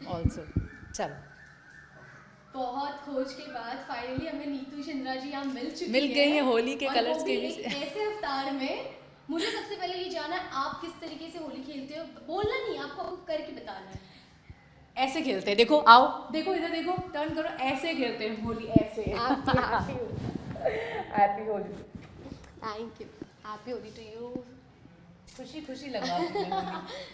Also. चलो, बहुत खोज के बाद फाइनली हमें नीतू शिंद्रा जी यहाँ मिल चुकी मिल गई है होली के और वो कलर्स भी के बीच। एक ऐसे अवतार में। मुझे सबसे पहले ये जानना है आप किस तरीके से होली खेलते हो, बोलना नहीं, आपको करके बताना है। ऐसे खेलते हैं, देखो आओ, देखो इधर देखो, टर्न करो, ऐसे खेलते हैं होली, ऐसे। Happy Holi. Thank you, happy Holi to you. खुशी खुशी लगा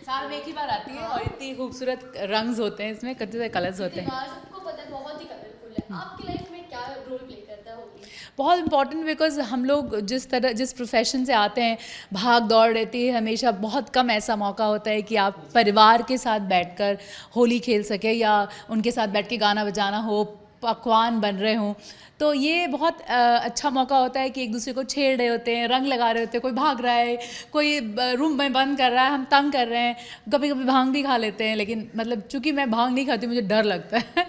साल में एक ही बार आती है और इतनी खूबसूरत रंग्स होते हैं इसमें, कितने सारे कलर्स होते हैं। त्योहार सबको पता है बहुत ही कलरफुल है। आपकी लाइफ में क्या रोल प्ले करता है होली? बहुत इम्पॉर्टेंट, बिकॉज हम लोग जिस प्रोफेशन से आते हैं, भाग दौड़ रहती है हमेशा, बहुत कम ऐसा मौका होता है कि आप परिवार के साथ बैठकर होली खेल सके या उनके साथ बैठ के गाना बजाना हो, पकवान बन रहे हों। तो ये बहुत अच्छा मौका होता है कि एक दूसरे को छेड़ रहे होते हैं, रंग लगा रहे होते हैं, कोई भाग रहा है, कोई रूम में बंद कर रहा है, हम तंग कर रहे हैं, कभी कभी भांग भी खा लेते हैं, लेकिन मतलब चूंकि मैं भांग नहीं खाती, मुझे डर लगता है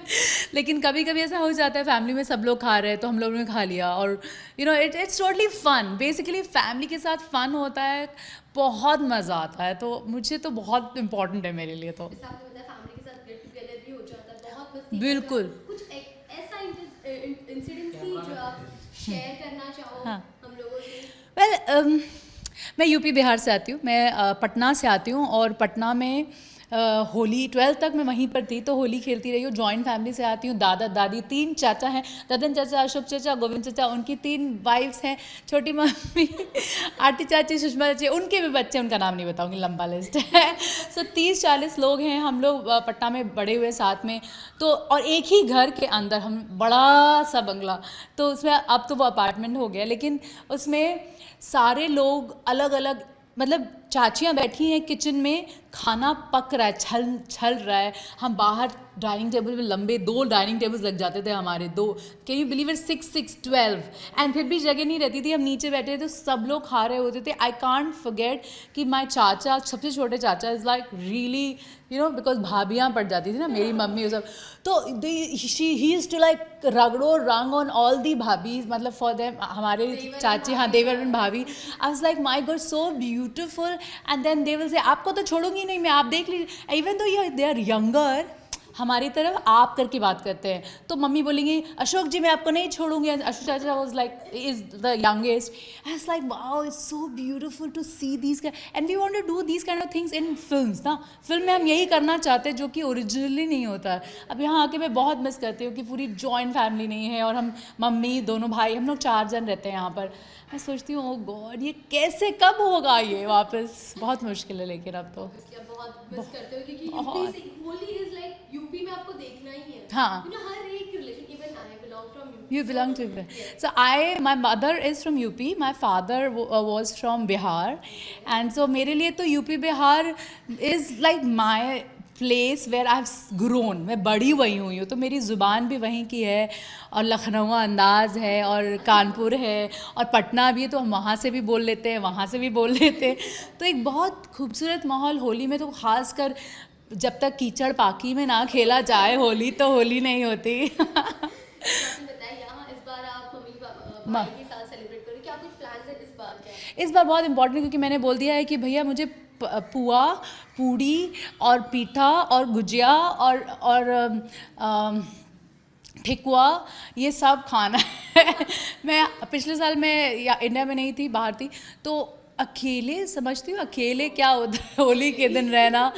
लेकिन कभी कभी ऐसा हो जाता है फैमिली में सब लोग खा रहे हैं तो हम लोगों ने खा लिया, और it's totally fun. Basically family के साथ फन होता है, बहुत मज़ा आता है, तो मुझे तो बहुत इम्पॉर्टेंट है मेरे लिए तो। जैसे आपने बताया फैमिली के साथ गेट टुगेदर भी हो जाता है, बहुत मस्ती करते बिल्कुल। हो। कुछ ऐसा इंसिडेंट थी जो आप शेयर करना चाहो हाँ। हम लोगों से? वेल, मैं यूपी बिहार से आती हूँ, मैं पटना से आती हूँ, और पटना में होली 12th तक मैं वहीं पर थी, तो होली खेलती रही हूँ। जॉइंट फैमिली से आती हूँ, दादा दादी, 3 चाचा हैं, ददन चाचा, अशोक चाचा, गोविंद चाचा, उनकी 3 वाइफ्स हैं, छोटी मम्मी आरती चाची, सुषमा चाची, उनके भी बच्चे, उनका नाम नहीं बताऊँगी, लंबा लिस्ट है सो 30-40 लोग हैं हम लोग पटना में बड़े हुए साथ में। तो और एक ही घर के अंदर हम, बड़ा सा बंगला, तो उसमें अब तो वो अपार्टमेंट हो गया, लेकिन उसमें सारे लोग अलग अलग, मतलब चाचियाँ बैठी हैं किचन में, खाना पक रहा है, छल छल रहा है, हम बाहर डाइनिंग टेबल पे, लंबे 2 डाइनिंग टेबल्स लग जाते थे हमारे, 2, can you believe it, 6-6-12, and फिर भी जगह नहीं रहती थी, हम नीचे बैठे थे तो सब लोग खा रहे होते थे। आई कांट फॉरगेट कि माय चाचा, सबसे छोटे चाचा, इज़ लाइक रियली बिकॉज भाभियाँ पड़ जाती थी ना मेरी मम्मी, वो सब, तो ही इज़ टू लाइक रगड़ो रंग ऑन ऑल दी भाभी, मतलब फॉर देम, हमारे चाची, हाँ, देवर एंड भाभी। I was like my god, so beautiful, and then they will say आपको तो छोड़ूंगी नहीं मैं, आप देख लीजिए, even though they are younger, हमारी तरफ आप करके बात करते हैं, तो मम्मी बोलेंगी अशोक जी मैं आपको नहीं छोड़ूंगी, अशोक चाचा was like is the youngest. I was like wow, it's so beautiful to see these, and we want to do these kind of things in films ना, फिल्म में हम यही करना चाहते हैं जो कि ओरिजिनली नहीं होता है। अब यहाँ आके मैं बहुत मिस करती हूँ कि पूरी जॉइंट फैमिली नहीं है, और हम मम्मी, दोनों भाई, हम लोग 4 जन रहते हैं यहाँ पर। मैं सोचती हूँ ओ गॉड, ये कैसे, कब होगा ये वापस, बहुत मुश्किल है, लेकिन अब तो Obviously, आप बहुत मिस करते हो क्योंकि यूपी बहुत। से होली इज लाइक यूपी में आपको देखना ही है। हाँ। हर एक relation, even I belong from UP. You belong to Bihar. So my mother is from UP. My father was from Bihar, and so मेरे लिए तो UP Bihar is like my place where I've grown. मैं बड़ी वहीं हुई हूँ, तो मेरी ज़ुबान भी वहीं की है, और लखनऊ अंदाज़ है, और कानपुर है, और पटना भी है, तो हम वहाँ से भी बोल लेते हैं, वहाँ से भी बोल लेते हैं, तो एक बहुत खूबसूरत माहौल होली में, तो ख़ास कर जब तक कीचड़ पाकी में ना खेला जाए होली, तो होली नहीं होती आपने बताया यहाँ इस बार आप मम्मी भाई के साथ सेलिब्रेट करो, क्या कुछ प्लान्स है इस बार? क्या इस बार बहुत इंपॉर्टेंट है, क्योंकि मैंने बोल दिया है कि भैया मुझे पुआ, पूड़ी और पीठा और गुजिया और ठेकुआ, ये सब खाना है मैं पिछले साल मैं इंडिया में नहीं थी, बाहर थी, तो अकेले, समझती हूँ अकेले क्या होता है होली के दिन रहना।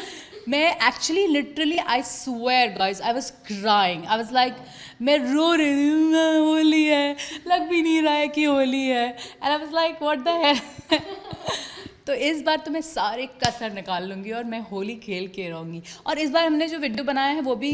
मैं actually literally, I swear guys, I was crying, I was like, मैं रो रही हूँ, होली है, लग भी नहीं रहा है कि होली है, and I was like what the hell तो इस बार तो मैं सारे कसर निकाल लूँगी और मैं होली खेल के रहूँगी। और इस बार हमने जो वीडियो बनाया है वो भी,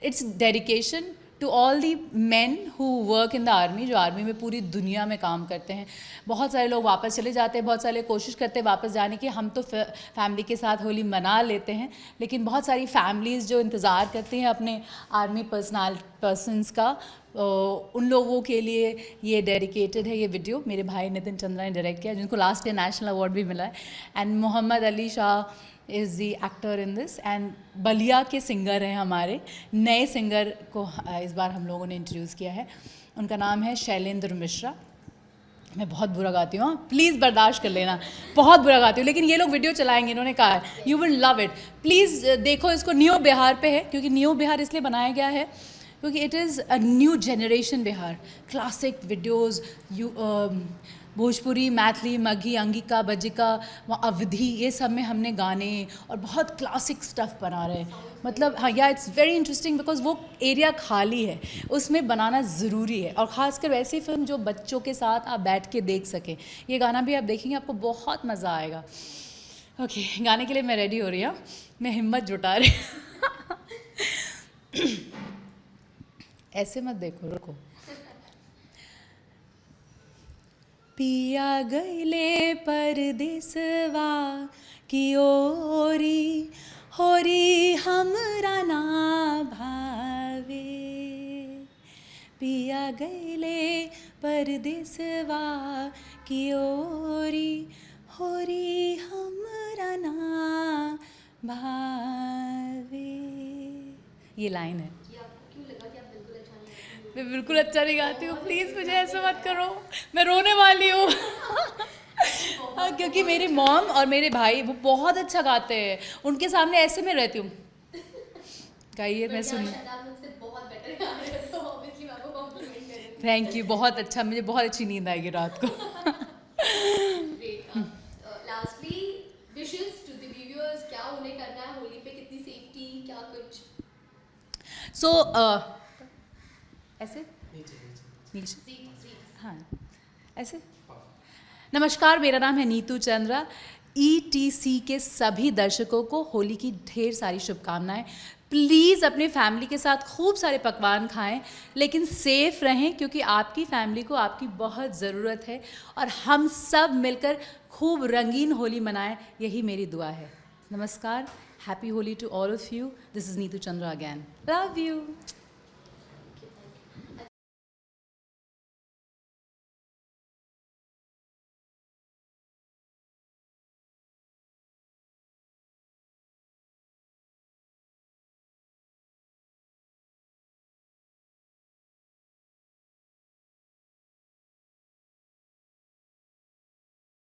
it's dedication to all the man who work in the army, जो आर्मी में पूरी दुनिया में काम करते हैं। बहुत सारे लोग वापस चले जाते हैं, बहुत सारे कोशिश करते हैं वापस जाने की, हम तो फैमिली के साथ होली मना लेते हैं, लेकिन बहुत सारी फैमिलीज़ जो इंतज़ार करती हैं अपने आर्मी पर्सनस का, उन लोगों के लिए ये डेडिकेटेड है ये वीडियो। मेरे भाई नितिन चंद्रा ने डायरेक्ट किया, जिनको लास्ट ईयर नेशनल अवार्ड भी मिला है, and Mohammad Ali Shah is the actor in this, and Ballia के सिंगर हैं हमारे, नए सिंगर को इस बार हम लोगों ने इंट्रोड्यूस किया है, उनका नाम है शैलेंद्र मिश्रा, मैं बहुत बुरा गाती हूँ, प्लीज़ बर्दाश्त कर लेना, बहुत बुरा गाती हूँ, लेकिन ये लोग वीडियो चलाएंगे, इन्होंने कहा है you will love it. Please देखो इसको, नियो बिहार पे है, क्योंकि नियो बिहार इसलिए बनाया गया है क्योंकि it is a new generation Bihar, classic videos, Bhojpuri, Maithili, Magahi, Angika, Bajjika, Awadhi, ये सब में हमने गाने और बहुत क्लासिक स्टफ़ बना रहे हैं। मतलब हाँ या इट्स वेरी इंटरेस्टिंग बिकॉज वो एरिया खाली है, उसमें बनाना ज़रूरी है, और ख़ासकर वैसी फिल्म जो बच्चों के साथ आप बैठ के देख सकें। ये गाना भी आप देखेंगे, आपको बहुत मज़ा आएगा। ओके, गाने के लिए मैं रेडी हो रही हूँ, मैं हिम्मत जुटा रही ऐसे मत देखो, रुको। पिया गईले परदेसवा की ओरी, होरी हमरा ना भावे। पिया गईले परदेसवा की ओरी, होरी हमरा ना भावे। ये लाइन है। ये आपको क्यों लगा कि आप बिल्कुल अच्छा नहीं गाती हैं? मैं बिल्कुल अच्छा नहीं गाती हूँ, प्लीज़ मुझे ऐसा मत करो, मैं रोने वाली हूँ। क्योंकि मेरी मॉम और मेरे भाई वो बहुत अच्छा गाते हैं, उनके सामने ऐसे में रहती हूँ, गाइए मैं सुन। आप मुझसे बहुत बेटर गा रहे हो, तो ऑब्वियसली मैं आपको कॉम्प्लीमेंट करूँगी। थैंक यू, बहुत अच्छा, मुझे बहुत अच्छी नींद आएगी रात को। Great. Lastly wishes to the viewers, क्या उन्हें करना है होली पे, कितनी सेफ्टी, क्या कुछ? सो ऐसे नीचे, जी। हाँ ऐसे। नमस्कार, मेरा नाम है नीतू चंद्रा। ETC के सभी दर्शकों को होली की ढेर सारी शुभकामनाएं। प्लीज़ अपने फैमिली के साथ खूब सारे पकवान खाएं, लेकिन सेफ रहें, क्योंकि आपकी फैमिली को आपकी बहुत ज़रूरत है, और हम सब मिलकर खूब रंगीन होली मनाएं, यही मेरी दुआ है। नमस्कार, happy Holi to all of you. This is Neetu Chandra again, love you.